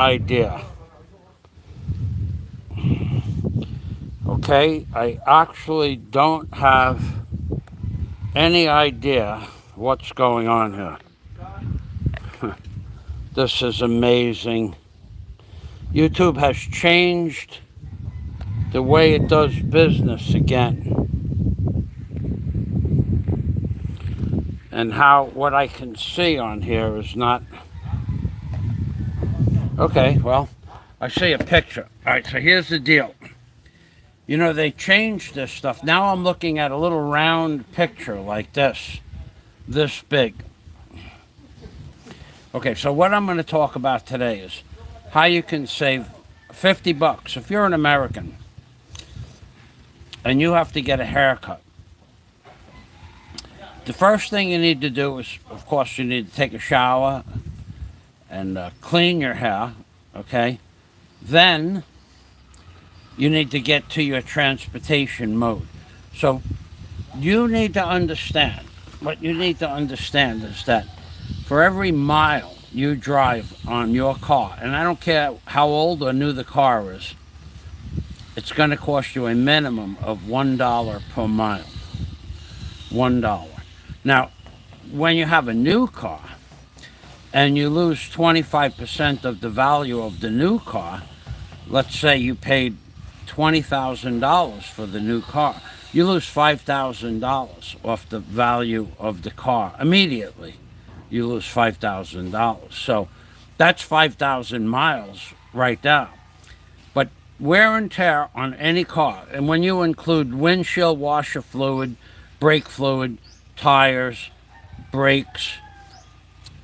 idea. Okay, I actually don't have any idea what's going on here. This is amazing. YouTube has changed the way it does business again. And how what I can see on here is not. Okay, well, I see a picture. All right, so here's the deal. You know, they changed this stuff. Now I'm looking at a little round picture like this big. Okay, so what I'm going to talk about today is how you can save $50 if you're an American and you have to get a haircut. The first thing you need to do is, of course, you need to take a shower and clean your hair, okay? Then you need to get to your transportation mode. So you need to understand, what you need to understand is that for every mile you drive on your car, and I don't care how old or new the car is, it's going to cost you a minimum of $1 per mile. $1. Now, when you have a new car and you lose 25% of the value of the new car, let's say you paid $20,000 for the new car, you lose $5,000 off the value of the car immediately. You lose $5,000. So that's 5,000 miles right there. But wear and tear on any car, and when you include windshield washer fluid, brake fluid, tires, brakes,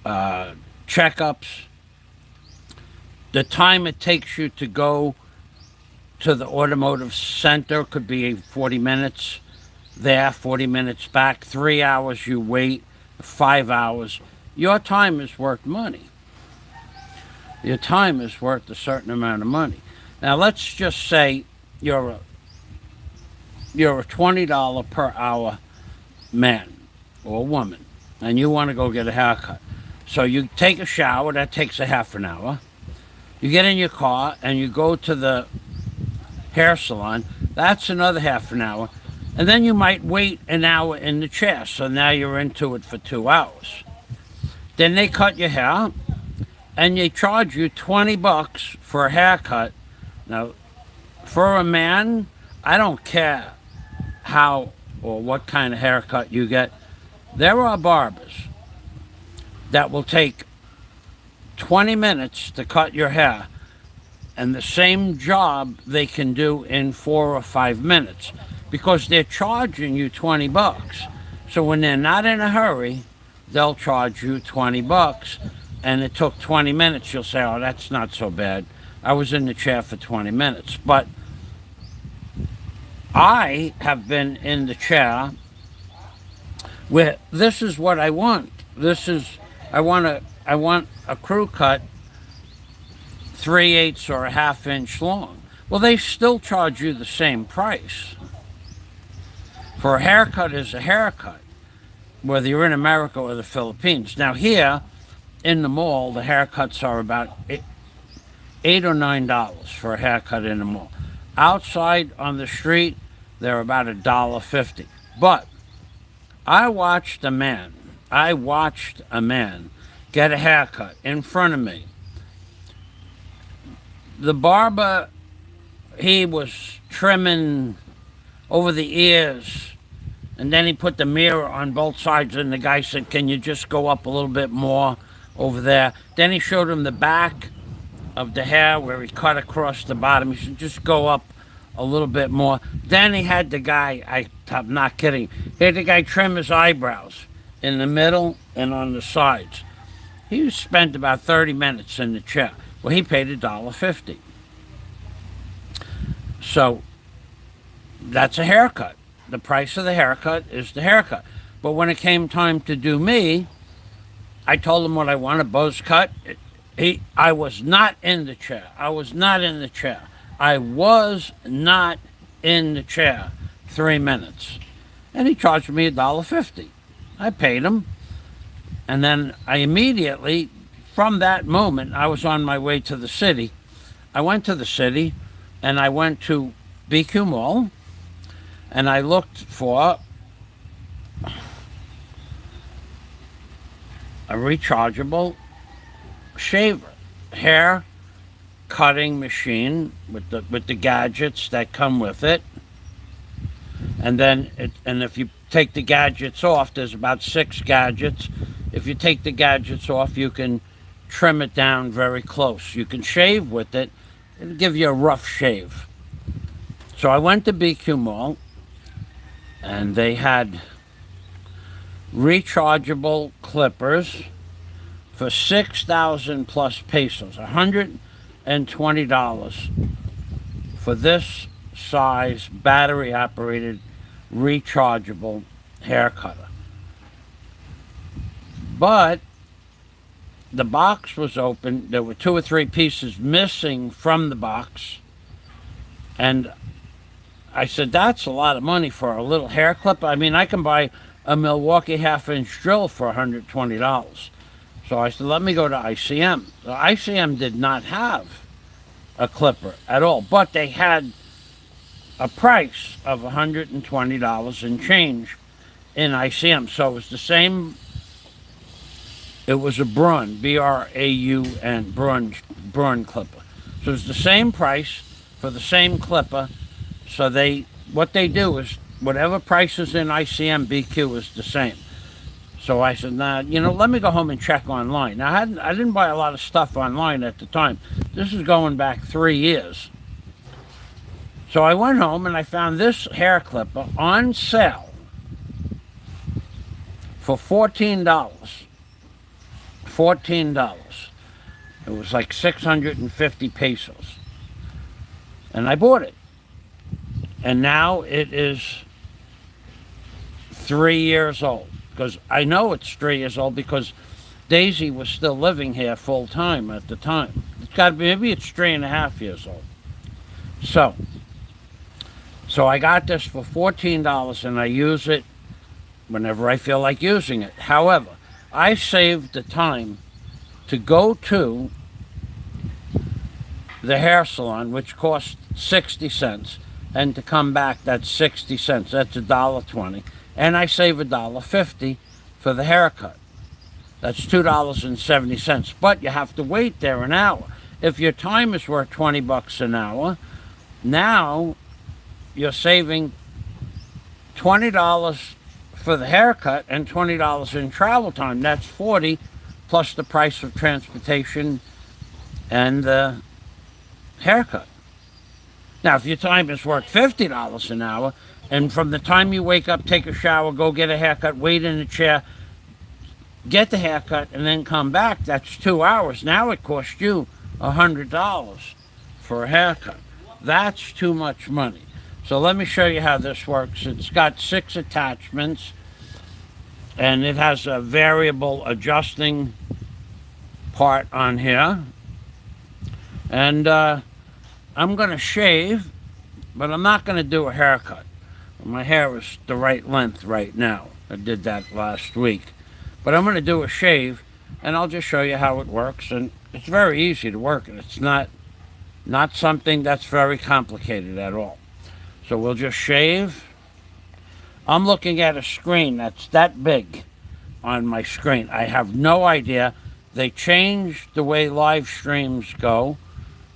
checkups, the time it takes you to go to the automotive center could be 40 minutes there, 40 minutes back, 3 hours you wait, 5 hours. Your time is worth money. Your time is worth a certain amount of money. Now let's just say you're a $20 per hour man or woman and you want to go get a haircut. So you take a shower, that takes a half an hour. You get in your car and you go to the hair salon, that's another half an hour. And then you might wait an hour in the chair, so now you're into it for 2 hours. Then they cut your hair and they charge you $20 for a haircut. Now, for a man, I don't care how or what kind of haircut you get. There are barbers that will take 20 minutes to cut your hair, and the same job they can do in 4 or 5 minutes because they're charging you $20. So when they're not in a hurry, they'll charge you $20, and it took 20 minutes. You'll say, oh, that's not so bad. I was in the chair for 20 minutes. But I have been in the chair where this is what I want. I want a crew cut 3/8 or a ½ inch long. Well, they still charge you the same price. For a haircut is a haircut, whether you're in America or the Philippines. Now here in the mall, the haircuts are about $8 or $9 for a haircut in the mall. Outside on the street, they're about $1.50. But I watched a man get a haircut in front of me. The barber, he was trimming over the ears, and then he put the mirror on both sides, and the guy said, can you just go up a little bit more over there? Then he showed him the back of the hair where he cut across the bottom. He said, just go up a little bit more. Then he had the guy, I'm not kidding, he had the guy trim his eyebrows in the middle and on the sides. He spent about 30 minutes in the chair. Well, he paid $1.50. So that's a haircut. The price of the haircut is the haircut. But when it came time to do me, I told him what I wanted, buzz cut. I was not in the chair. I was not in the chair. 3 minutes. And he charged me $1.50. I paid him. And then I immediately from that moment, I was on my way to the city. I went to the city, and I went to BQ Mall, and I looked for a rechargeable shaver, hair cutting machine with the gadgets that come with it. And then if you take the gadgets off, there's about 6 gadgets. If you take the gadgets off, you can trim it down very close. You can shave with it. It'll give you a rough shave. So I went to BQ Mall, and they had rechargeable clippers for 6,000 plus pesos, $120 for this size battery operated rechargeable hair cutter. But the box was open. There were 2 or 3 pieces missing from the box, and I said, that's a lot of money for a little hair clip. I mean, I can buy a Milwaukee half-inch drill for $120. So I said, let me go to ICM. So ICM did not have a clipper at all, but they had a price of $120 and change in ICM. So it was the same. It was a Braun, B-R-A-U-N, Braun clipper. So it's the same price for the same clipper. So what they do is whatever price is in ICM, BQ is the same. So I said, nah, let me go home and check online. Now, I didn't buy a lot of stuff online at the time. This is going back 3 years. So I went home and I found this hair clipper on sale for $14. $14. It was like 650 pesos. And I bought it. And now it is 3 years old. Because I know it's 3 years old because Daisy was still living here full time at the time. It's got to be, maybe it's 3.5 years old. So I got this for $14 and I use it whenever I feel like using it. However, I saved the time to go to the hair salon, which cost 60 cents, and to come back, that's 60 cents. That's $1.20. And I save $1.50 for the haircut. That's $2.70. But you have to wait there an hour. If your time is worth $20 an hour, now you're saving $20 for the haircut and $20 in travel time. That's $40 plus the price of transportation and the haircut. Now, if your time is worth $50 an hour, and from the time you wake up, take a shower, go get a haircut, wait in a chair, get the haircut, and then come back, that's 2 hours. Now it costs you $100 for a haircut. That's too much money. So let me show you how this works. It's got 6 attachments, and it has a variable adjusting part on here. And I'm going to shave, but I'm not going to do a haircut. My hair is the right length right now. I did that last week. But I'm going to do a shave, and I'll just show you how it works. And it's very easy to work, and it's not something that's very complicated at all. So we'll just shave. I'm looking at a screen that's that big on my screen. I have no idea. They changed the way live streams go.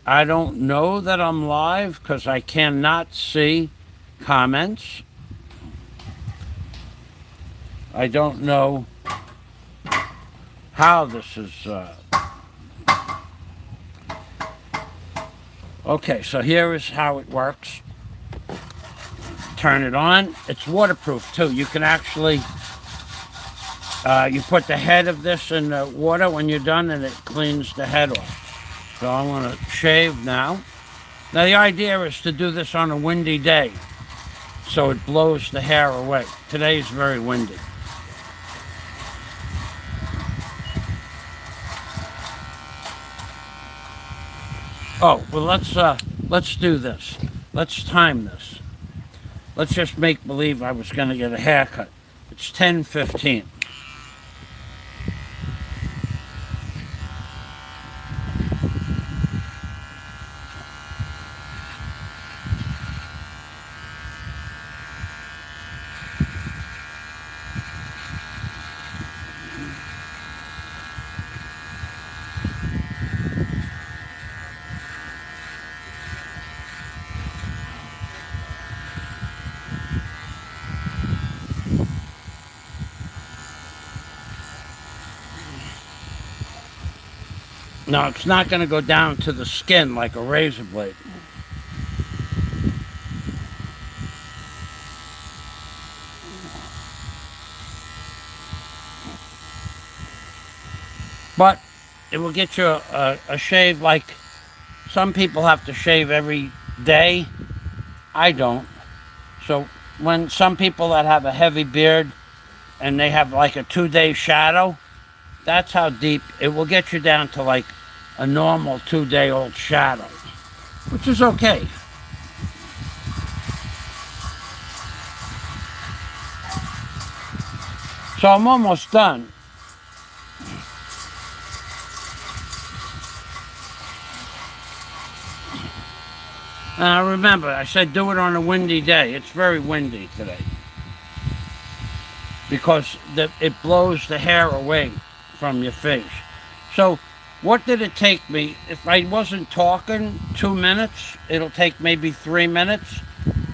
I don't know that I'm live because I cannot see comments. I don't know how this is. Okay, so here is how it works. Turn it on. It's waterproof too. You can actually, you put the head of this in the water when you're done and it cleans the head off. So I'm going to shave now. Now the idea is to do this on a windy day so it blows the hair away. Today's very windy. Oh, well, let's do this. Let's time this. Let's just make believe I was going to get a haircut. It's 10:15. Now, it's not going to go down to the skin like a razor blade. But it will get you a shave like some people have to shave every day. I don't. So when some people that have a heavy beard and they have like a 2-day shadow, that's how deep it will get you down to like a normal 2-day-old shadow, which is okay. So I'm almost done. Remember, I said do it on a windy day. It's very windy today because it blows the hair away from your face. So what did it take me? If I wasn't talking 2 minutes, it'll take maybe 3 minutes,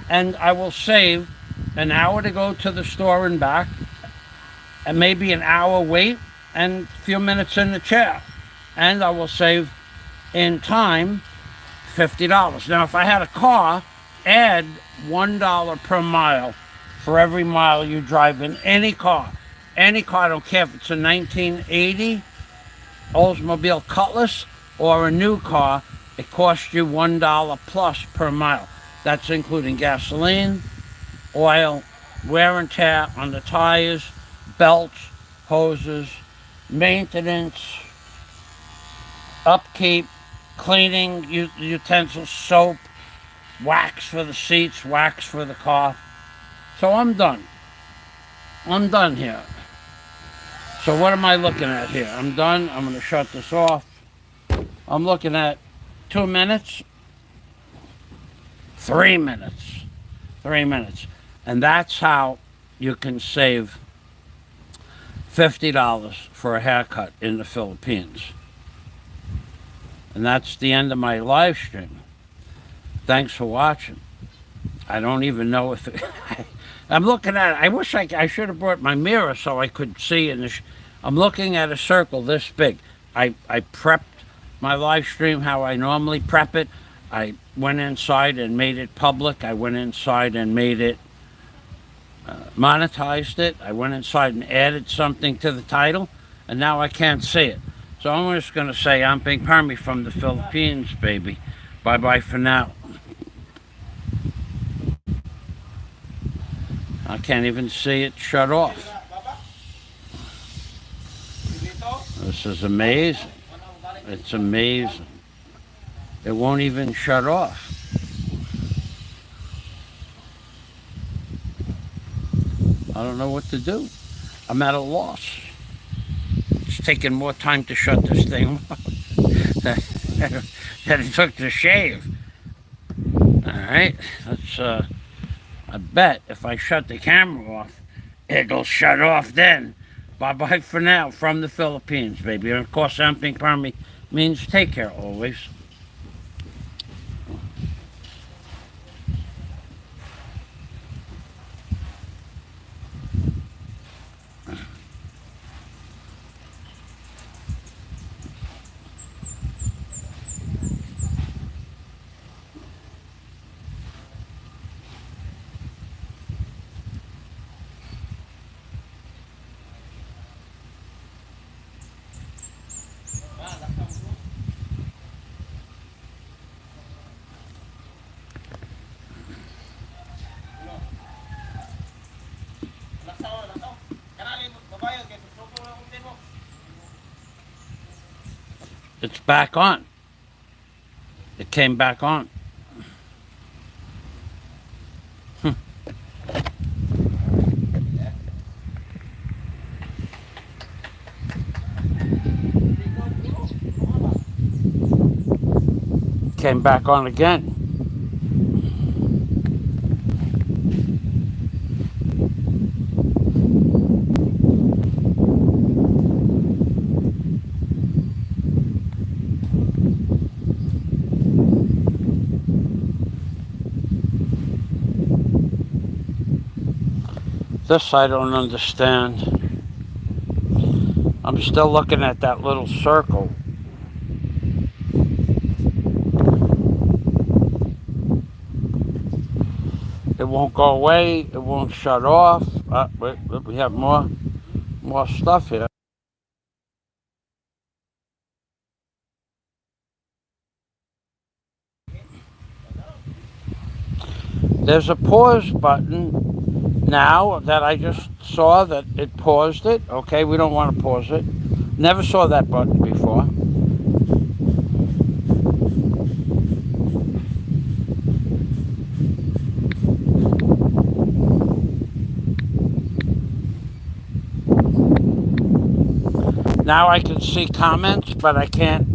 and I will save an hour to go to the store and back, and maybe an hour wait, and a few minutes in the chair. And I will save in time $50. Now, if I had a car, add $1 per mile for every mile you drive in any car. Any car, I don't care if it's a 1980 Oldsmobile Cutlass or a new car, it costs you $1 plus per mile. That's including gasoline, oil, wear and tear on the tires, belts, hoses, maintenance, upkeep, cleaning utensils, soap, wax for the seats, wax for the car. So I'm done. I'm done here. So what am I looking at here? I'm done. I'm going to shut this off. I'm looking at 2 minutes, 3 minutes, 3 minutes. And that's how you can save $50 for a haircut in the Philippines. And that's the end of my live stream. Thanks for watching. I don't even know if I'm looking at it. I wish I should have brought my mirror so I could see. I'm looking at a circle this big. I prepped my live stream how I normally prep it. I went inside and made it public. I went inside and made it, monetized it. I went inside and added something to the title, and now I can't see it. So I'm just going to say, I'm Bing Permy from the Philippines, baby. Bye-bye for now. I can't even see it shut off. This is amazing. It's amazing. It won't even shut off. I don't know what to do. I'm at a loss. It's taking more time to shut this thing off than it took to shave. All right, let's. I bet if I shut the camera off, it'll shut off then. Bye-bye for now from the Philippines, baby. And of course, something for me means take care always. It's back on. It came back on. Came back on again. This I don't understand. I'm still looking at that little circle. won't go away. It won't shut off. Wait, we have more stuff here. There's a pause button now that I just saw that it paused it. Okay, we don't want to pause it. Never saw that button before. Now I can see comments, but I can't.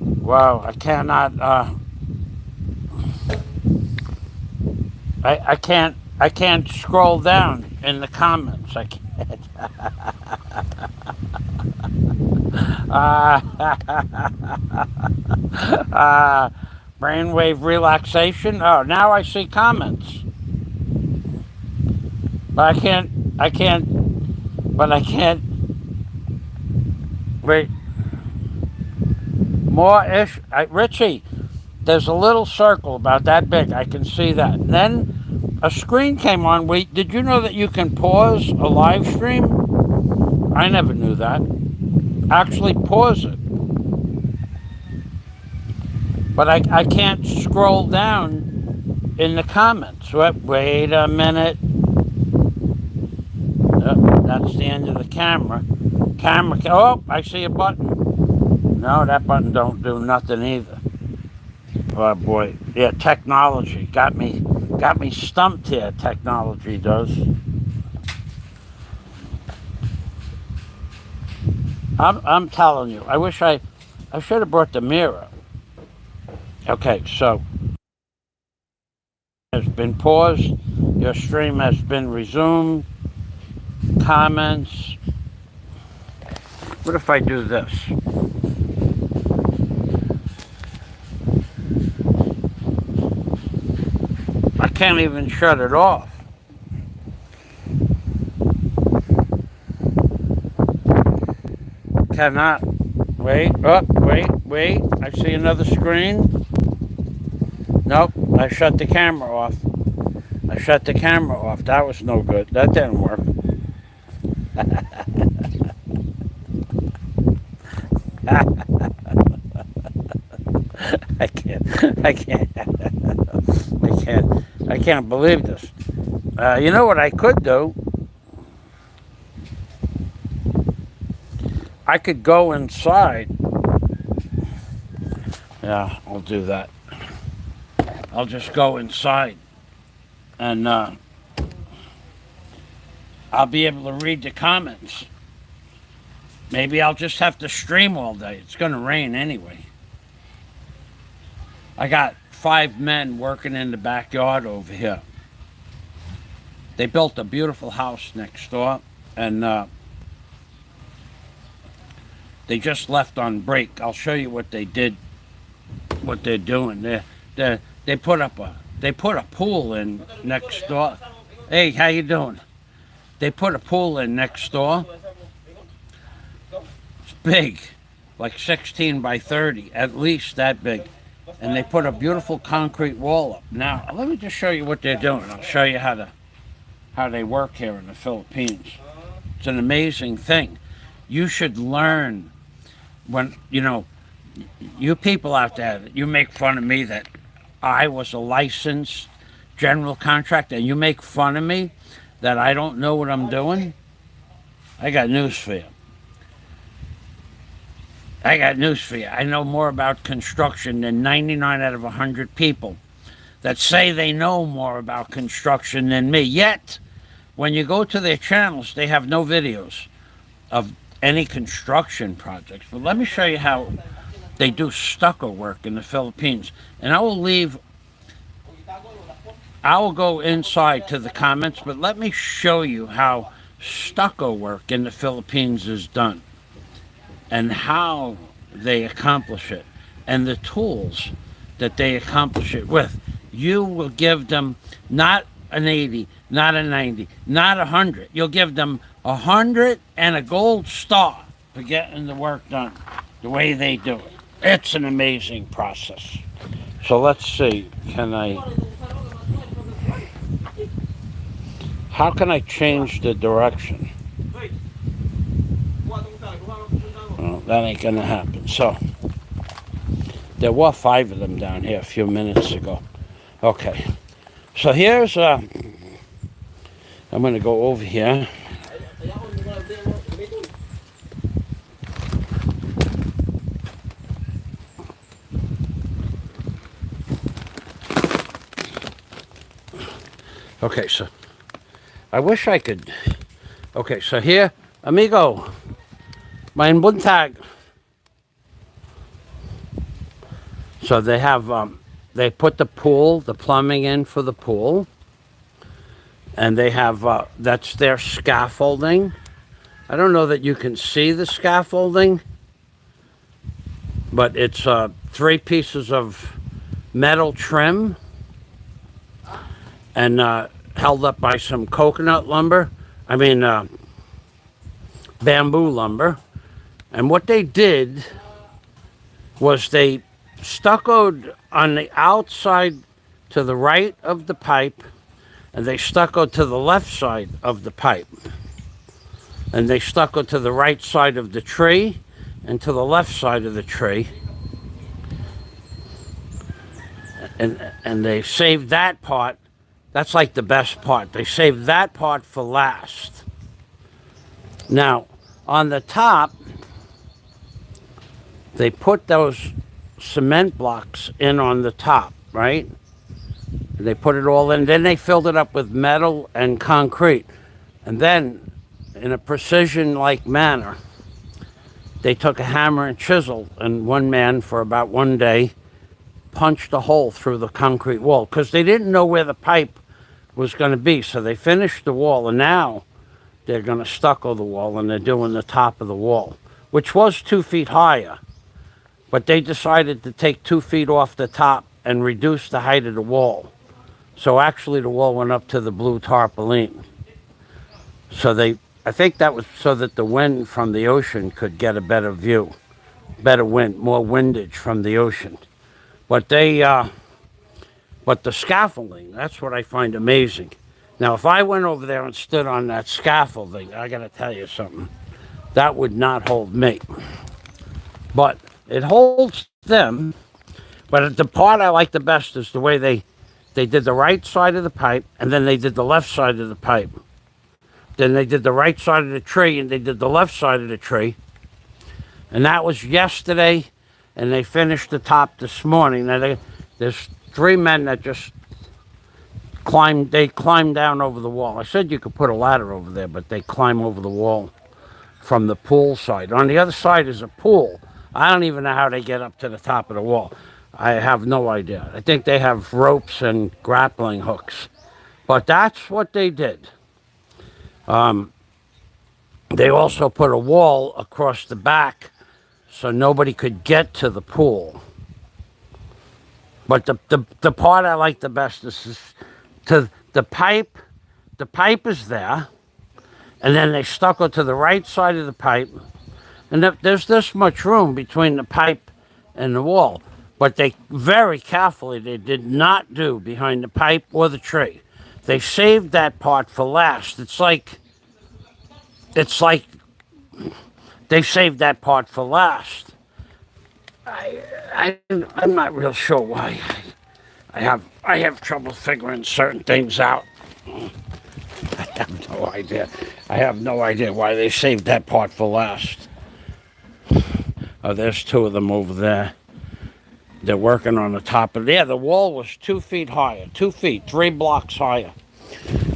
Wow, I cannot. I can't scroll down in the comments. I can't. Brainwave relaxation. Oh, now I see comments. But I can't. Wait. More ish. Richie, there's a little circle about that big. I can see that. And then a screen came on. Wait, did you know that you can pause a live stream? I never knew that. Actually pause it. But I can't scroll down in the comments. Wait a minute. That's the end of the camera. Oh, I see a button. No, that button don't do nothing either. Oh boy. Yeah, technology got me stumped here. Technology does. I'm telling you. I wish I should have brought the mirror. Okay, so has been paused. Your stream has been resumed. Comments. What if I do this? I can't even shut it off. Cannot. Wait. Oh, wait. I see another screen. Nope. I shut the camera off. That was no good. That didn't work. I can't believe this. You know what I could do? I could go inside. Yeah, I'll do that. I'll just go inside and I'll be able to read the comments. Maybe I'll just have to stream all day. It's going to rain anyway. I got 5 men working in the backyard over here. They built a beautiful house next door, and they just left on break. I'll show you what they did, what they're doing. They put a pool in next door. Hey, how you doing? They put a pool in next door. It's big, like 16 by 30, at least that big. And they put a beautiful concrete wall up. Now, let me just show you what they're doing. I'll show you how they work here in the Philippines. It's an amazing thing. You should learn when, you people out there, you make fun of me that I was a licensed general contractor, and you make fun of me that I don't know what I'm doing. I got news for you. I know more about construction than 99 out of 100 people that say they know more about construction than me. Yet, when you go to their channels, they have no videos of any construction projects. But let me show you how they do stucco work in the Philippines. And I will go inside to the comments, but let me show you how stucco work in the Philippines is done and how they accomplish it and the tools that they accomplish it with. You will give them not an 80, not a 90, not 100. You'll give them 100 and a gold star for getting the work done the way they do it. It's an amazing process. So let's see, can I... How can I change the direction? Well, that ain't gonna happen. So there were 5 of them down here a few minutes ago. Okay, so here's I'm gonna go over here. Okay, so I wish I could. Okay, so here, amigo, mein Buntag. So they have, they put the pool, the plumbing in for the pool, and they have, that's their scaffolding. I don't know that you can see the scaffolding, but it's 3 pieces of metal trim and held up by some coconut lumber. I mean, bamboo lumber. And what they did was they stuccoed on the outside to the right of the pipe, and they stuccoed to the left side of the pipe. And they stuccoed to the right side of the tree and to the left side of the tree. And they saved that part. That's like the best part. They saved that part for last. Now, on the top, they put those cement blocks in on the top, right? They put it all in. Then they filled it up with metal and concrete. And then, in a precision-like manner, they took a hammer and chisel, and one man, for about one day, punched a hole through the concrete wall because they didn't know where the pipe was going to be. So they finished the wall, and now they're going to stucco the wall, and they're doing the top of the wall, which was 2 feet higher. But they decided to take 2 feet off the top and reduce the height of the wall. So actually the wall went up to the blue tarpaulin. So I think that was so that the wind from the ocean could get a better view, better wind, more windage from the ocean. But but the scaffolding, that's what I find amazing. Now, if I went over there and stood on that scaffolding, I gotta tell you something, that would not hold me. But it holds them. But the part I like the best is the way they did the right side of the pipe, and then they did the left side of the pipe. Then they did the right side of the tree, and they did the left side of the tree. And that was yesterday, and they finished the top this morning. Now, there's 3 men that just climbed down over the wall. I said you could put a ladder over there, but they climb over the wall from the pool side. On the other side is a pool. I don't even know how they get up to the top of the wall. I have no idea. I think they have ropes and grappling hooks. But that's what they did. They also put a wall across the back so nobody could get to the pool. But the part I like the best is to the pipe. The pipe is there, and then they stucco to the right side of the pipe, and there's this much room between the pipe and the wall. But they very carefully, they did not do behind the pipe or the tree. They saved that part for last. It's like they saved that part for last. I'm not real sure why. I have trouble figuring certain things out. I have no idea. I have no idea why they saved that part for last. Oh, there's 2 of them over there. They're working on the top of it. Yeah, the wall was 2 feet higher. 2 feet, 3 blocks higher.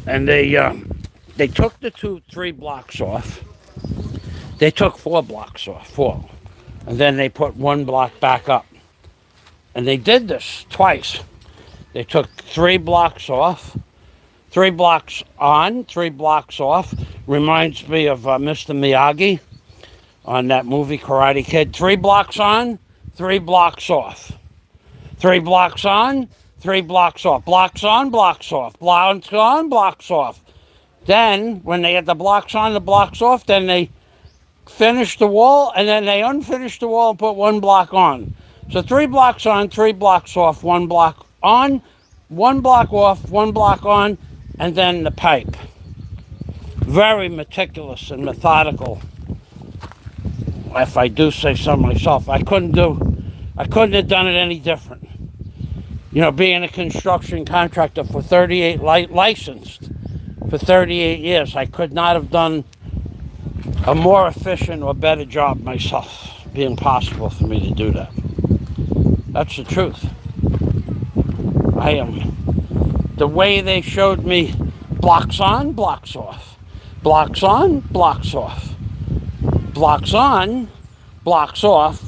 And they took the 3 blocks off. They took 4 blocks off, 4. And then they put 1 block back up. And they did this twice. They took 3 blocks off, 3 blocks on, 3 blocks off. Reminds me of Mr. Miyagi on that movie Karate Kid. 3 blocks on, 3 blocks off. 3 blocks on, 3 blocks off. Blocks on, blocks off. Blocks on, blocks off. Then, when they had the blocks on, the blocks off, then they finished the wall, and then they unfinished the wall and put 1 block on. So 3 blocks on, 3 blocks off, 1 block on, 1 block off, 1 block on, and then the pipe. very meticulous and methodical. If I do say so myself, I couldn't have done it any different. You know, being a construction contractor for 38 licensed for 38 years, I could not have done a more efficient or better job myself. It'd be impossible for me to do that. That's the truth. I am. The way they showed me blocks on, blocks off. Blocks on, blocks off. Blocks on, blocks off.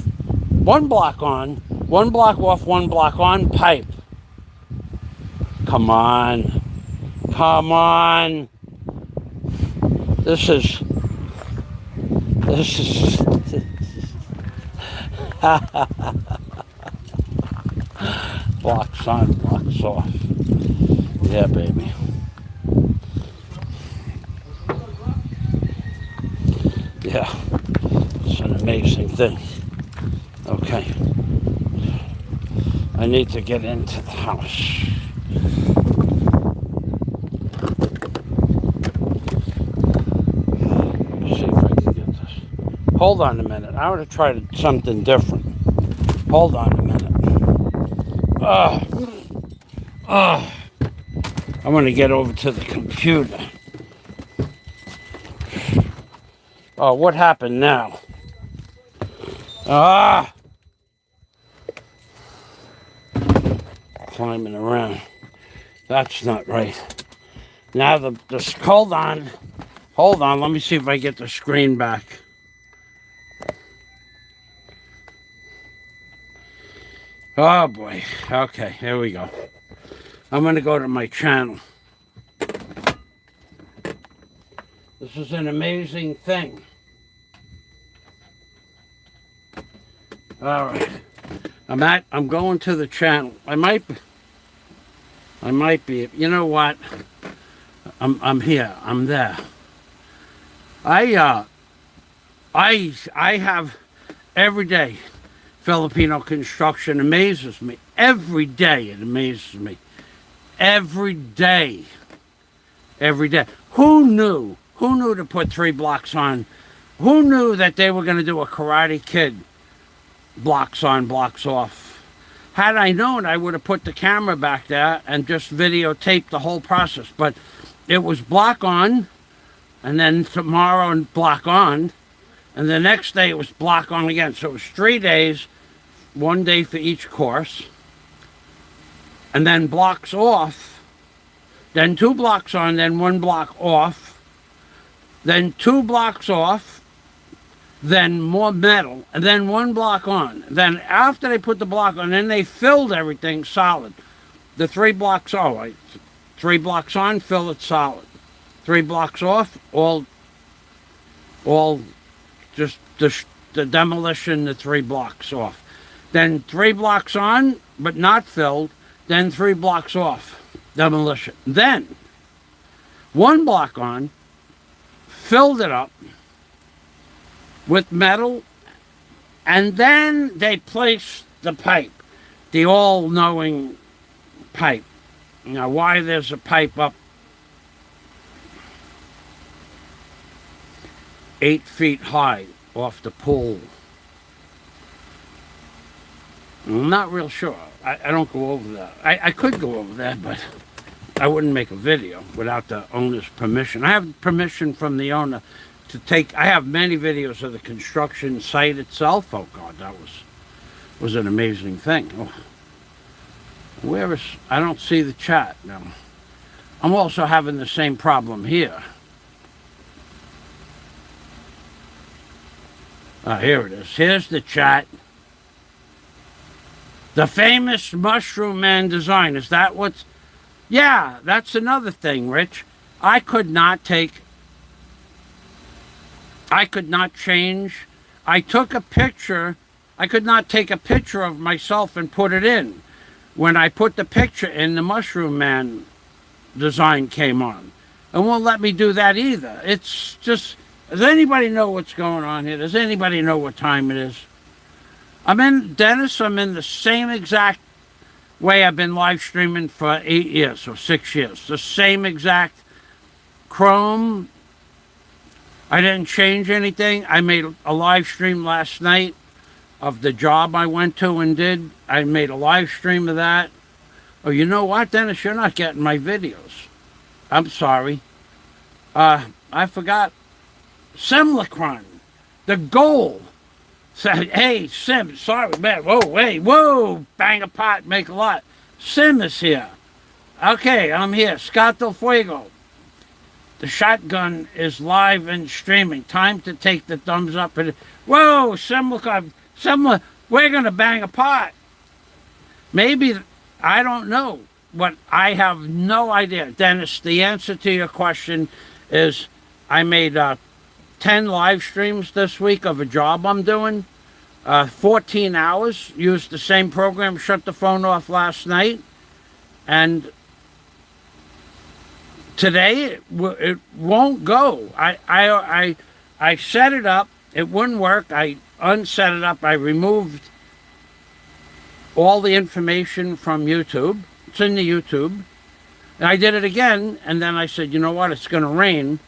One block on, one block off, one block on, pipe. Come on. Come on. This is blocks on, blocks off. Yeah, baby. Yeah, it's an amazing thing. Okay. I need to get into the house. Let's see if I can get this. Hold on a minute. I want to try something different. Hold on a minute. I want to get over to the computer. Oh, what happened now? Climbing around. That's not right. Now hold on. Hold on, let me see if I get the screen back. Oh boy. Okay, here we go. I'm gonna go to my channel. This is an amazing thing. All right. I'm going to the channel. I might be, you know what? I'm here. I'm there. I have every day. Filipino construction amazes me. Every day it amazes me. Every day. Every day. Who knew? Who knew to put 3 blocks on? Who knew that they were going to do a Karate Kid? Blocks on, blocks off. Had I known, I would have put the camera back there and just videotaped the whole process. But it was block on, and then tomorrow block on, and the next day it was block on again. So it was 3 days, 1 day for each course, and then blocks off, then 2 blocks on, then 1 block off, then 2 blocks off, then more metal, and then 1 block on. Then after they put the block on, then they filled everything solid. The 3 blocks, 3 blocks on, fill it solid. 3 blocks off, all just the demolition, the 3 blocks off. Then 3 blocks on, but not filled, then 3 blocks off, demolition. Then 1 block on, filled it up with metal, and then they placed the pipe, the all-knowing pipe. Now, why there's a pipe up 8 feet high off the pool, I'm not real sure. I don't go over that. I could go over that, but I wouldn't make a video without the owner's permission. I have permission from the owner to take. I have many videos of the construction site itself. Oh God, that was an amazing thing. Oh, where is? I don't see the chat now. I'm also having the same problem here. Here it is. Here's the chat. The famous Mushroom Man design. Is that what's... Yeah, that's another thing, Rich. I could not change. I took a picture. I could not take a picture of myself and put it in. When I put the picture in, the Mushroom Man design came on. And won't let me do that either. It's just... Does anybody know what's going on here? Does anybody know what time it is? I'm in the same exact way I've been live streaming for 8 years or 6 years. The same exact Chrome I didn't change anything. I made a live stream last night of the job I went to and did. I made a live stream of that. Oh, you know what, Dennis? You're not getting my videos. I'm sorry. I forgot. Simulacron, the goal. Said, hey, Sim, sorry, man. Whoa, hey, whoa. Bang a pot, make a lot. Sim is here. Okay, I'm here. Scott Del Fuego. The shotgun is live and streaming. Time to take the thumbs up. Whoa, Simulacron. We're going to bang a pot. Maybe, I don't know. But I have no idea. Dennis, the answer to your question is I made 10 live streams this week of a job I'm doing. 14 hours. Used the same program, shut the phone off last night. And today it won't go. I set it up. It wouldn't work. I unset it up. I removed all the information from YouTube. It's in the YouTube. And I did it again, and then I said, you know what, it's going to rain.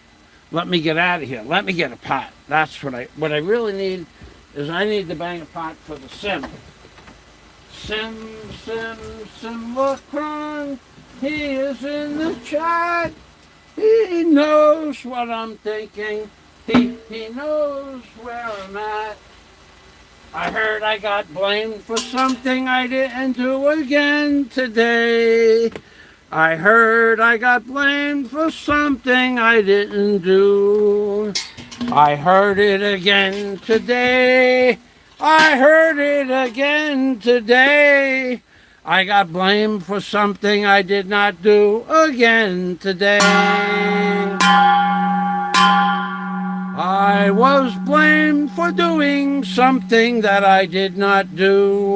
Let me get out of here. Let me get a pot. That's what I really need is I need to bang a pot for the Sim. Simulacron. He is in the chat. He knows what I'm thinking. He knows where I'm at. I heard I got blamed for something I didn't do again today. I heard I got blamed for something I didn't do. I heard it again today. I heard it again today. I got blamed for something I did not do again today. I was blamed for doing something that I did not do.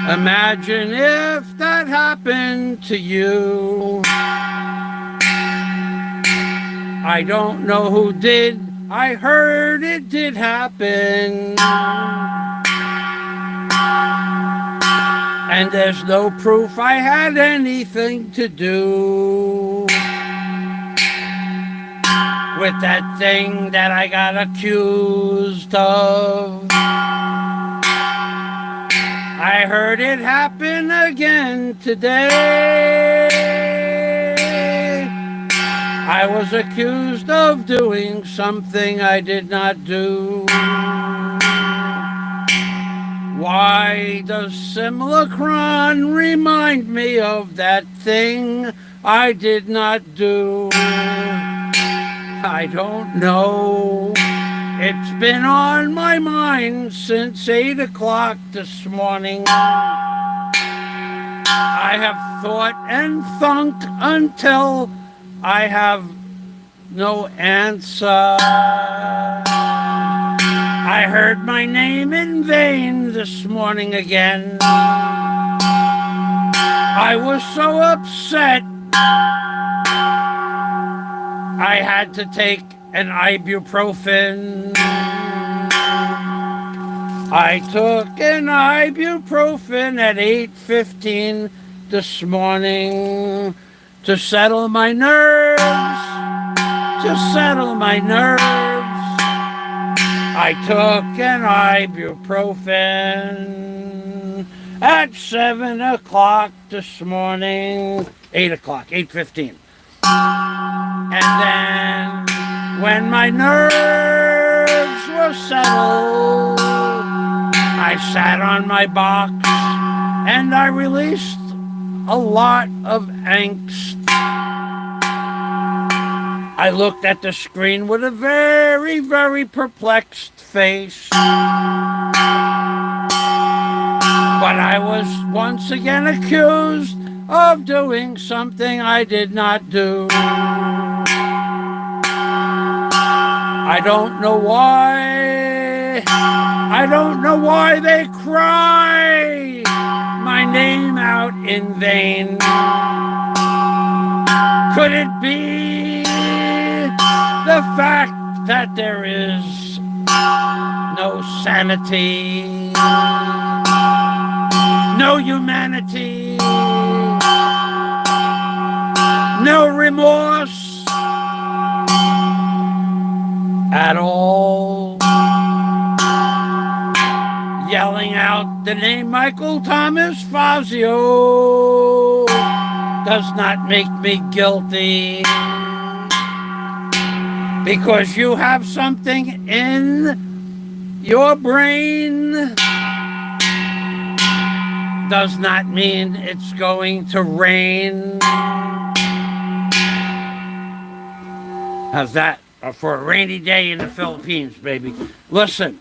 Imagine if that happened to you. I don't know who did. I heard it did happen. And there's no proof I had anything to do with that thing that I got accused of. I heard it happen again today. I was accused of doing something I did not do. Why does Simulacron remind me of that thing I did not do? I don't know. It's been on my mind since 8 o'clock this morning. I have thought and thunked until I have no answer. I heard my name in vain this morning again. I was so upset. I had to take an ibuprofen. I took an ibuprofen at 8:15 this morning to settle my nerves, I took an ibuprofen at 7 o'clock this morning, 8 o'clock, 8:15. And then when my nerves were settled, I sat on my box and I released a lot of angst. I looked at the screen with a very, very perplexed face. But I was once again accused of doing something I did not do. I don't know why. I don't know why they cry my name out in vain. Could it be the fact that there is no sanity, no humanity, no remorse, at all. Yelling out the name Michael Thomas Fazio does not make me guilty, because you have something in your brain does not mean it's going to rain. How's that for a rainy day in the Philippines, baby? Listen,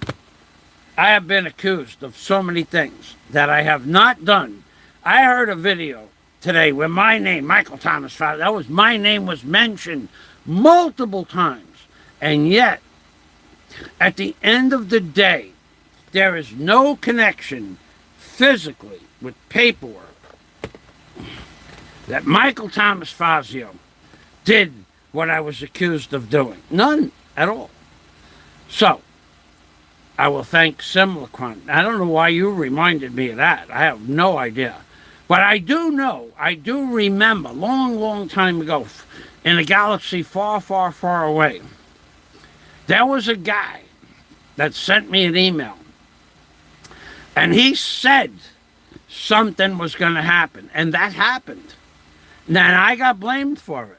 I have been accused of so many things that I have not done. I heard a video today where my name, Michael Thomas Fazio, my name was mentioned multiple times. And yet, at the end of the day, there is no connection physically with paperwork that Michael Thomas Fazio did what I was accused of doing. None at all. So, I will thank Simliquan. I don't know why you reminded me of that. I have no idea. But I do know, I do remember, long time ago, in a galaxy far, far away, there was a guy that sent me an email. And he said something was going to happen. And that happened. And then I got blamed for it.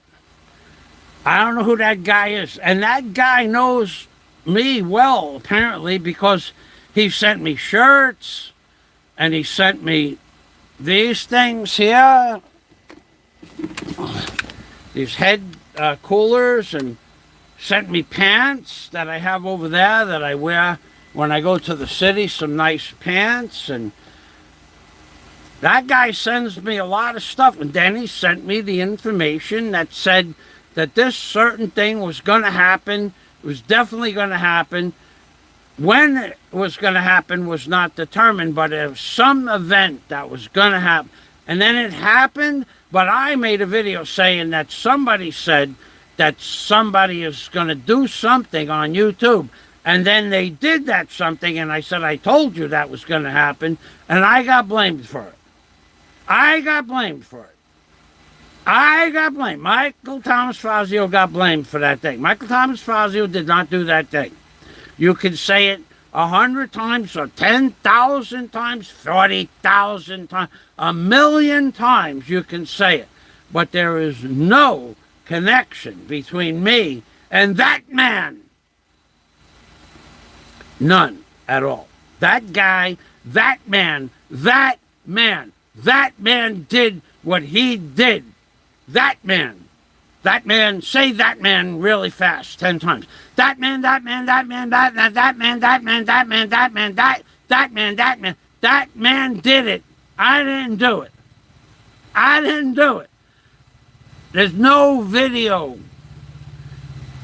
I don't know who that guy is. And that guy knows me well, apparently, because he sent me shirts and he sent me these things here, these head coolers, and sent me pants that I have over there that I wear when I go to the city, some nice pants. And that guy sends me a lot of stuff. And then he sent me the information that said that this certain thing was going to happen. It was definitely going to happen. When it was going to happen was not determined, but it was some event that was going to happen. And then it happened, but I made a video saying that somebody said that somebody is going to do something on YouTube. And then they did that something, and I said, I told you that was going to happen, and I got blamed for it. I got blamed for it. I got blamed. Michael Thomas Fazio got blamed for that thing. Michael Thomas Fazio did not do that thing. You can say it 100 times or 10,000 times, 40,000 times, 1,000,000 times you can say it. But there is no connection between me and that man. None at all. That guy, that man did what he did. That man, say that man really fast 10 times. That man did it. I didn't do it. I didn't do it. There's no video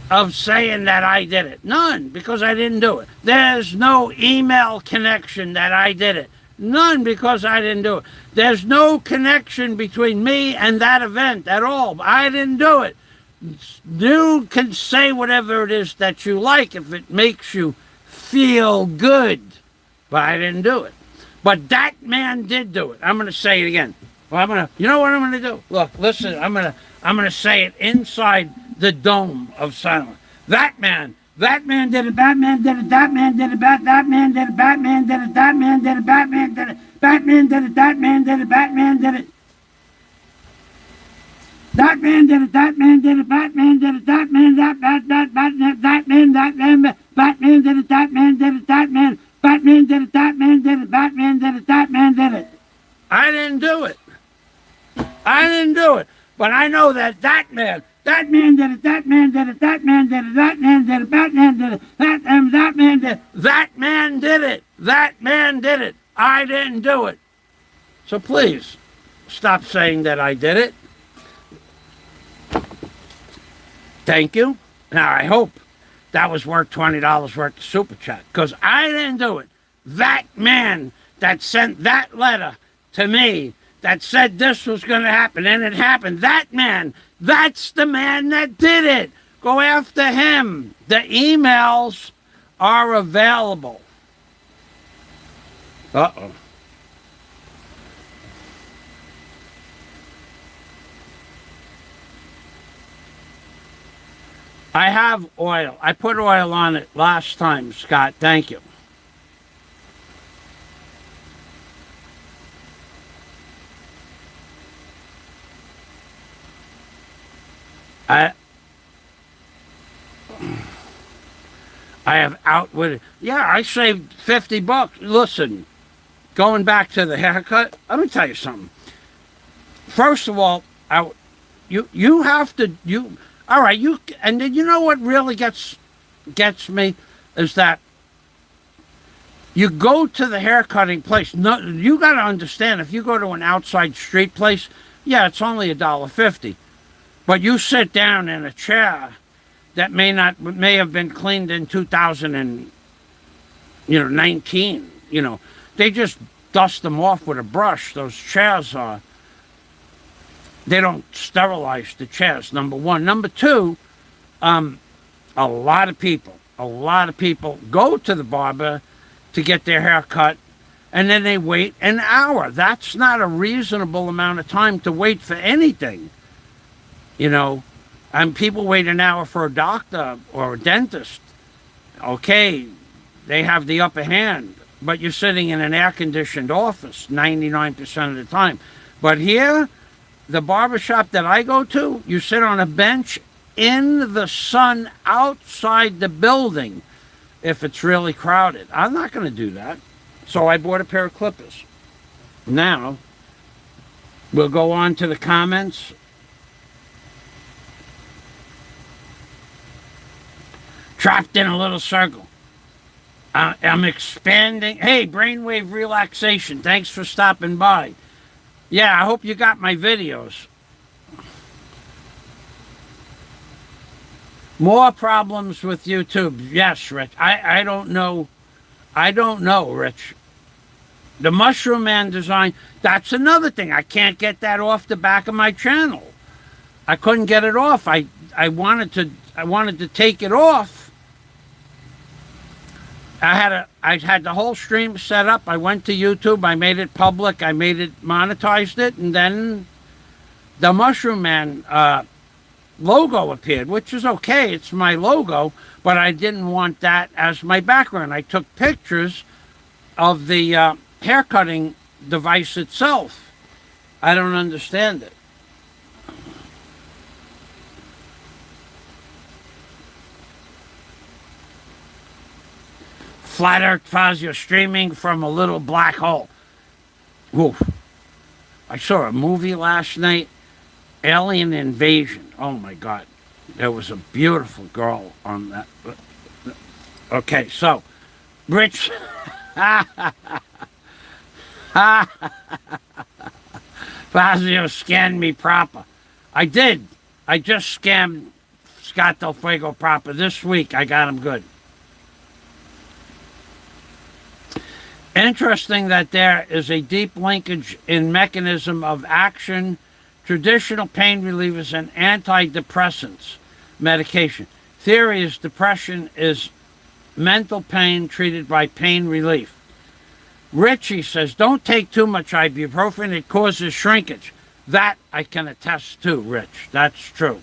of saying that I did it. None, because I didn't do it. There's no email connection that I did it. None, because I didn't do it. There's no connection between me and that event at all. I didn't do it. You can say whatever it is that you like if it makes you feel good. But I didn't do it. But that man did do it. I'm going to say it again. Well, you know what I'm going to do? Look, listen, I'm going to say it inside the dome of silence. That man did it, Batman did it, that man did it, Batman did it, Batman did it, that man did it, Batman did it, Batman did it, that man did it, Batman did it. That man did it, that man did it, Batman did it, that man, that man, Batman did it, that man did it, that man, Batman did it, that man did it, Batman did it, that man did it. I didn't do it. I didn't do it. But I know that man did it, that man did it, that man did it, that man did it, Batman did it, that man did it, that man did it, that man did it. I didn't do it. So please, stop saying that I did it. Thank you. Now I hope that was worth $20 worth of Super Chat, because I didn't do it. That man that sent that letter to me that said this was going to happen, and it happened. That man, that's the man that did it. Go after him. The emails are available. Uh-oh. I have oil. I put oil on it last time, Scott. Thank you. I I have outwitted. Yeah, I saved $50. Listen, going back to the haircut, let me tell you something. First of all, you have to you all right, you and then you know what really gets me is that you go to the haircutting place. No, you got to understand, if you go to an outside street place, yeah, it's only $1.50. But you sit down in a chair that may have been cleaned in 2019. They just dust them off with a brush. Those chairs are. They don't sterilize the chairs. Number one. Number two. A lot of people go to the barber to get their hair cut, and then they wait an hour. That's not a reasonable amount of time to wait for anything. And people wait an hour for a doctor or a dentist. Okay, they have the upper hand, but you're sitting in an air-conditioned office 99% of the time. But here, the barbershop that I go to, you sit on a bench in the sun outside the building if it's really crowded. I'm not going to do that. So I bought a pair of clippers. Now, we'll go on to the comments. Trapped in a little circle. I'm expanding. Hey, brainwave relaxation. Thanks for stopping by. Yeah, I hope you got my videos. More problems with YouTube. Yes, Rich. I don't know. I don't know, Rich. The Mushroom Man design, that's another thing. I can't get that off the back of my channel. I couldn't get it off. I wanted to take it off. I had the whole stream set up. I went to YouTube. I made it public. I monetized it, and then the Mushroom Man logo appeared, which is okay. It's my logo, but I didn't want that as my background. I took pictures of the haircutting device itself. I don't understand it. Flat Earth Fazio streaming from a little black hole. Oof. I saw a movie last night, Alien Invasion. Oh my God. There was a beautiful girl on that. Okay, so, Rich. Fazio scanned me proper. I did. I just scammed Scott Del Fuego proper. This week, I got him good. Interesting that there is a deep linkage in mechanism of action, traditional pain relievers, and antidepressants medication. Theory is depression is mental pain treated by pain relief. Richie says, don't take too much ibuprofen. It causes shrinkage. That I can attest to, Rich. That's true.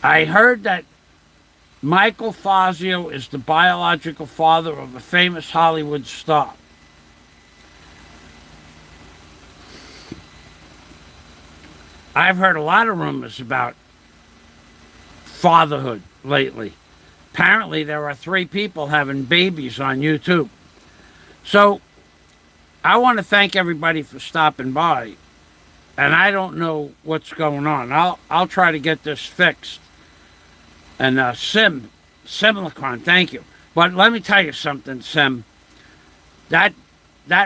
I heard that Michael Fazio is the biological father of a famous Hollywood star. I've heard a lot of rumors about fatherhood lately. Apparently, there are 3 people having babies on YouTube. So, I want to thank everybody for stopping by. And I don't know what's going on. I'll try to get this fixed. And Simlicon, thank you. But let me tell you something, Sim. That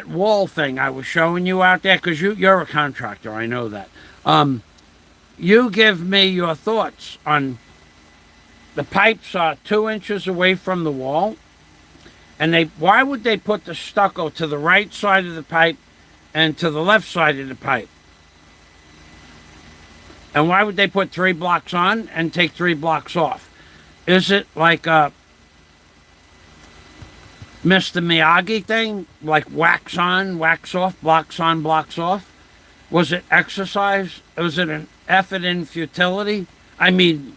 wall thing I was showing you out there, because you're a contractor, I know that. You give me your thoughts on the pipes are 2 inches away from the wall. And why would they put the stucco to the right side of the pipe and to the left side of the pipe? And why would they put 3 blocks on and take 3 blocks off? Is it like a Mr. Miyagi thing? Like wax on, wax off, blocks on, blocks off? Was it exercise? Was it an effort in futility. I mean,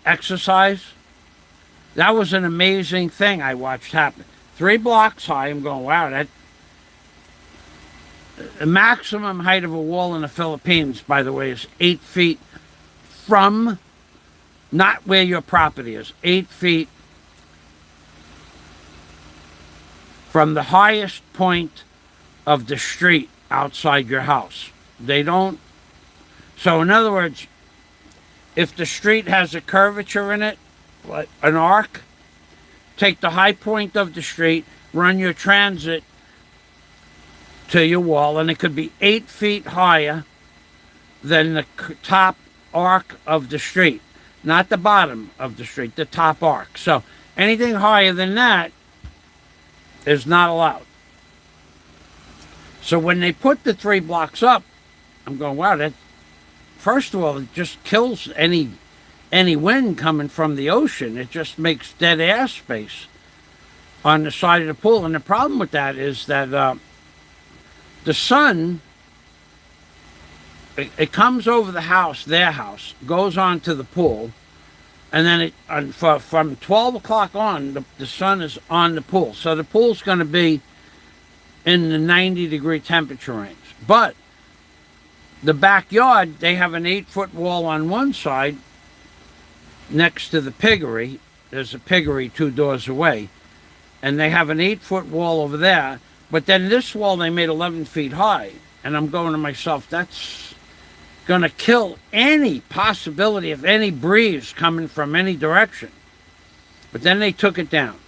exercise. That was an amazing thing I watched happen. 3 blocks high. I'm going, wow, that. The maximum height of a wall in the Philippines, by the way, is 8 feet from, not where your property is, 8 feet from the highest point of the street outside your house. They don't. So, in other words, if the street has a curvature in it, like an arc, take the high point of the street, run your transit to your wall, and it could be 8 feet higher than the top arc of the street. Not the bottom of the street, the top arc. So anything higher than that is not allowed. So when they put the 3 blocks up, I'm going, wow, that, first of all, it just kills any wind coming from the ocean. It just makes dead air space on the side of the pool. And the problem with that is that the sun, it comes over the house, their house, goes onto the pool, and then from 12 o'clock on, the sun is on the pool. So the pool's going to be in the 90-degree temperature range. But the backyard, they have an 8-foot wall on one side next to the piggery. There's a piggery 2 doors away. And they have an 8-foot wall over there. But then this wall they made 11 feet high. And I'm going to myself, that's going to kill any possibility of any breeze coming from any direction. But then they took it down.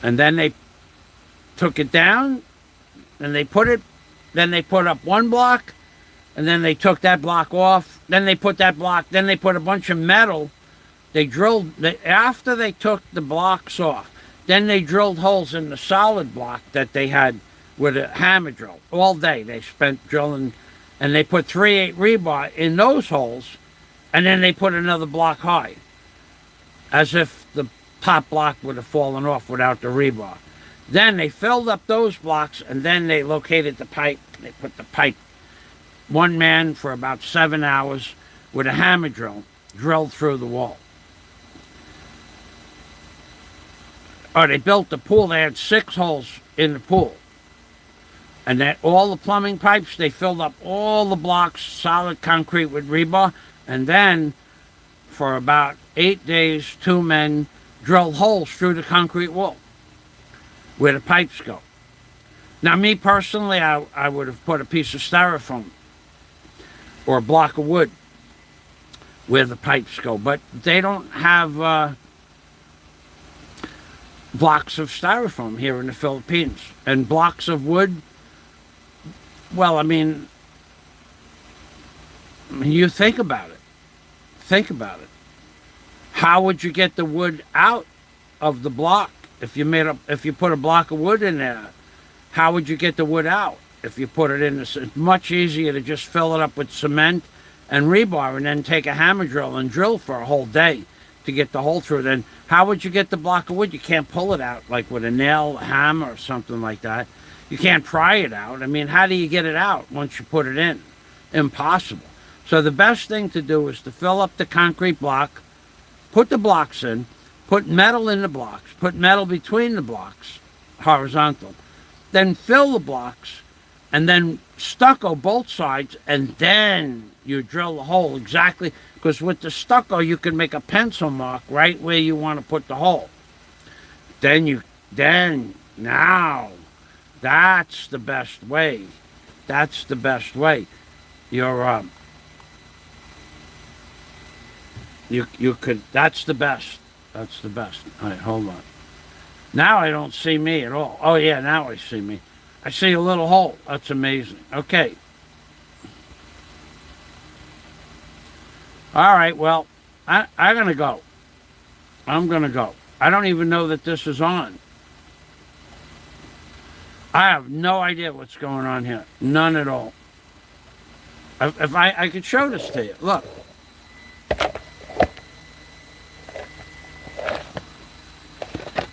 And then they took it down, and they put up 1 block, and then they took that block off. Then they put that block, then they put a bunch of metal. They drilled, after they took the blocks off, then they drilled holes in the solid block that they had with a hammer drill. All day they spent drilling, and they put 3/8 rebar in those holes, and then they put another block high, as if the top block would have fallen off without the rebar. Then they filled up those blocks, and then they located the pipe. They put the pipe, one man for about 7 hours with a hammer drill, drilled through the wall. Or they built the pool. They had 6 holes in the pool. And that all the plumbing pipes, they filled up all the blocks, solid concrete with rebar. And then for about 8 days, 2 men drilled holes through the concrete wall where the pipes go. Now, me personally, I would have put a piece of styrofoam or a block of wood where the pipes go. But they don't have blocks of styrofoam here in the Philippines. And blocks of wood, well, I mean, you think about it. Think about it. How would you get the wood out of the block? If you put a block of wood in there, how would you get the wood out? If you put it in, it's much easier to just fill it up with cement and rebar and then take a hammer drill and drill for a whole day to get the hole through. Then how would you get the block of wood? You can't pull it out like with a nail, a hammer, or something like that. You can't pry it out. I mean, how do you get it out once you put it in? Impossible. So the best thing to do is to fill up the concrete block, put the blocks in, put metal in the blocks, put metal between the blocks, horizontal, then fill the blocks, and then stucco both sides, and then you drill the hole exactly, because with the stucco you can make a pencil mark right where you want to put the hole. Now, that's the best way. That's the best way. You could, that's the best. That's the best. All right, hold on. Now I don't see me at all. Oh, yeah, now I see me. I see a little hole. That's amazing. Okay. All right, well, I'm going to go. I'm going to go. I don't even know that this is on. I have no idea what's going on here. None at all. If I could show this to you. Look.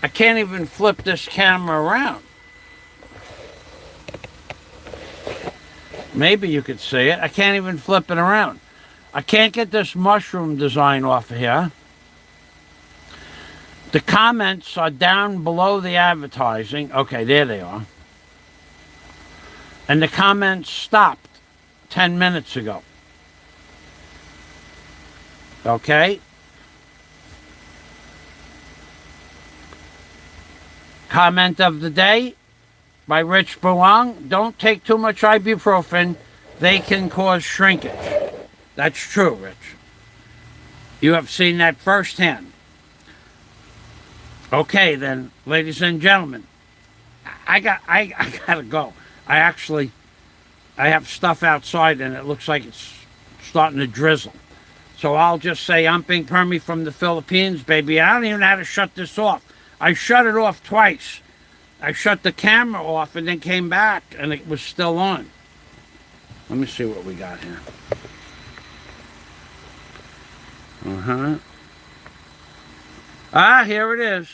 I can't even flip this camera around. Maybe you could see it. I can't even flip it around. I can't get this mushroom design off of here. The comments are down below the advertising. Okay, there they are. And the comments stopped 10 minutes ago. Okay? Comment of the day by Rich BUANG. Don't take too much ibuprofen. They can cause shrinkage. That's true, Rich. You have seen that firsthand. Okay, then, ladies and gentlemen, I gotta go. I have stuff outside and it looks like it's starting to drizzle. So I'll just say I'm Ping Permy from the Philippines, baby. I don't even know how to shut this off. I shut it off twice. I shut the camera off and then came back and it was still on. Let me see what we got here. Here it is.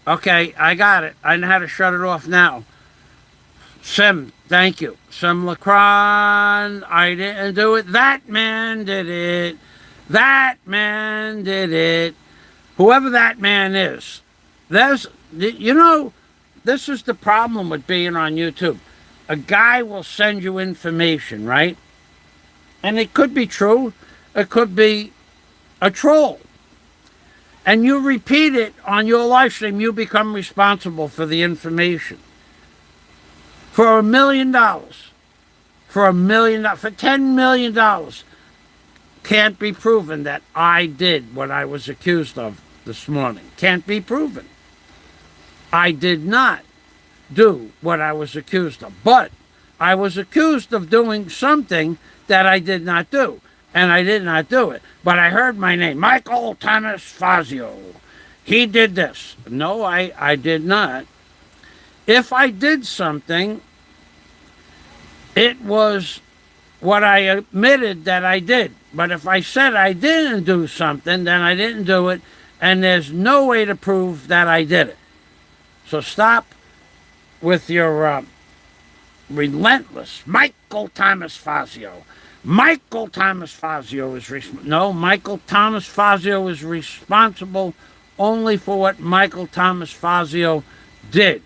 Okay, I got it. I know how to shut it off now. Sim, thank you. Sim Lacron, I didn't do it. That man did it. That man did it. Whoever that man is. This is the problem with being on YouTube. A guy will send you information, right? And it could be true. It could be a troll. And you repeat it on your live stream, you become responsible for the information. For $1 million. For $1 million. For $10 million. Can't be proven that I did what I was accused of this morning. Can't be proven. I did not do what I was accused of. But I was accused of doing something that I did not do. And I did not do it. But I heard my name, Michael Thomas Fazio. He did this. No, I did not. If I did something, it was what I admitted that I did. But if I said I didn't do something, then I didn't do it. And there's no way to prove that I did it. So stop with your relentless Michael Thomas Fazio. Michael Thomas Fazio is Michael Thomas Fazio is responsible only for what Michael Thomas Fazio did,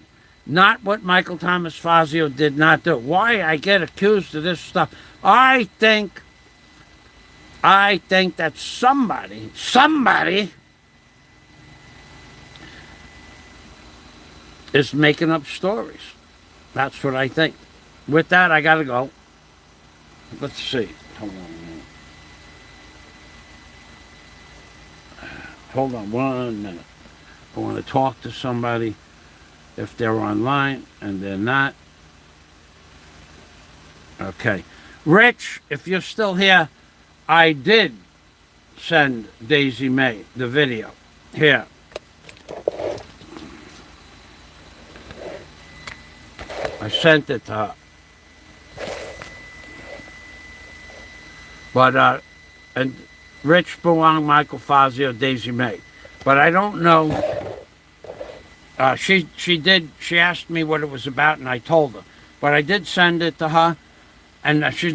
not what Michael Thomas Fazio did not do. Why I get accused of this stuff? I think that somebody is making up stories. That's what I think. With that, I gotta go. Let's see. Hold on 1 minute. I want to talk to somebody if they're online and they're not. Okay. Rich, if you're still here, I did send Daisy May the video. Here. I sent it to her. But, and Rich BUANG, Michael Fazio, Daisy May. But I don't know. She asked me what it was about, and I told her. But I did send it to her, and she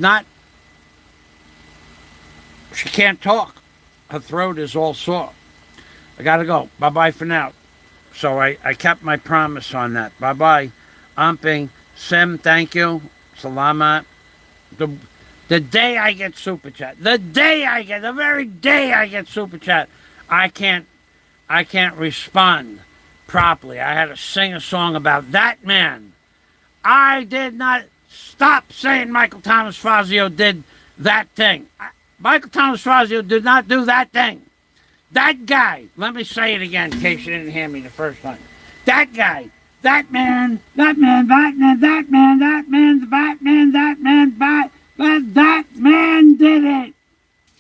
can't talk. Her throat is all sore. I gotta go. Bye-bye for now. So I kept my promise on that. Bye-bye. Amping. Sim, thank you. Salamat. The day I get Super Chat, the very day I get Super Chat, I can't respond properly. I had to sing a song about that man. I did not stop saying Michael Thomas Fazio did that thing. Michael Thomas Fazio did not do that thing. That guy, let me say it again in case you didn't hear me the first time. That guy, that man did it.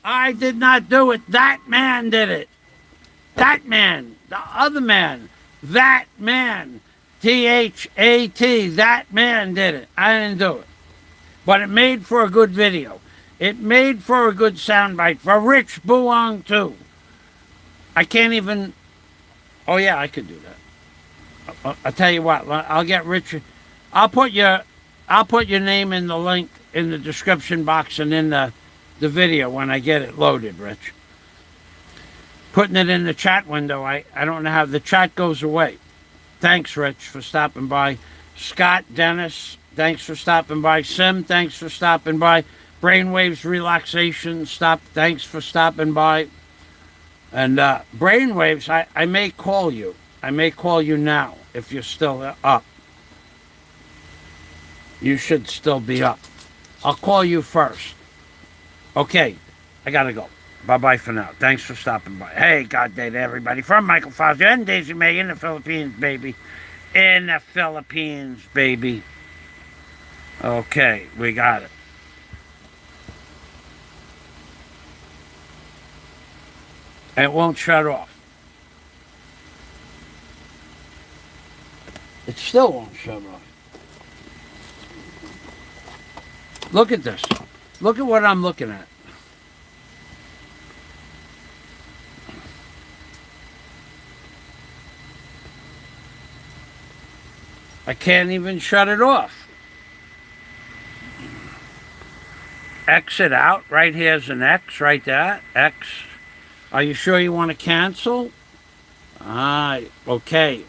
I did not do it. That man did it. That man, the other man, that man, T-H-A-T, that man did it. I didn't do it. But it made for a good video. It made for a good soundbite for Rich BUANG too. I can't even, oh yeah, I could do that. I'll tell you what, I'll get Richard, I'll put your name in the link in the description box and in the video when I get it loaded, Rich. Putting it in the chat window. I don't know how the chat goes away. Thanks, Rich, for stopping by. Scott, Dennis, thanks for stopping by. Sim, thanks for stopping by. Brainwaves Relaxation, thanks for stopping by. And Brainwaves, I may call you. I may call you now if you're still up. You should still be up. I'll call you first. Okay, I gotta go. Bye-bye for now. Thanks for stopping by. Hey, God day to everybody. From Michael Fauci and Daisy May in the Philippines, baby. In the Philippines, baby. Okay, we got it. And it won't shut off. It still won't shut off. Look at this. Look at what I'm looking at. I can't even shut it off. Exit out. Right here's an X right there. X. Are you sure you want to cancel? Okay.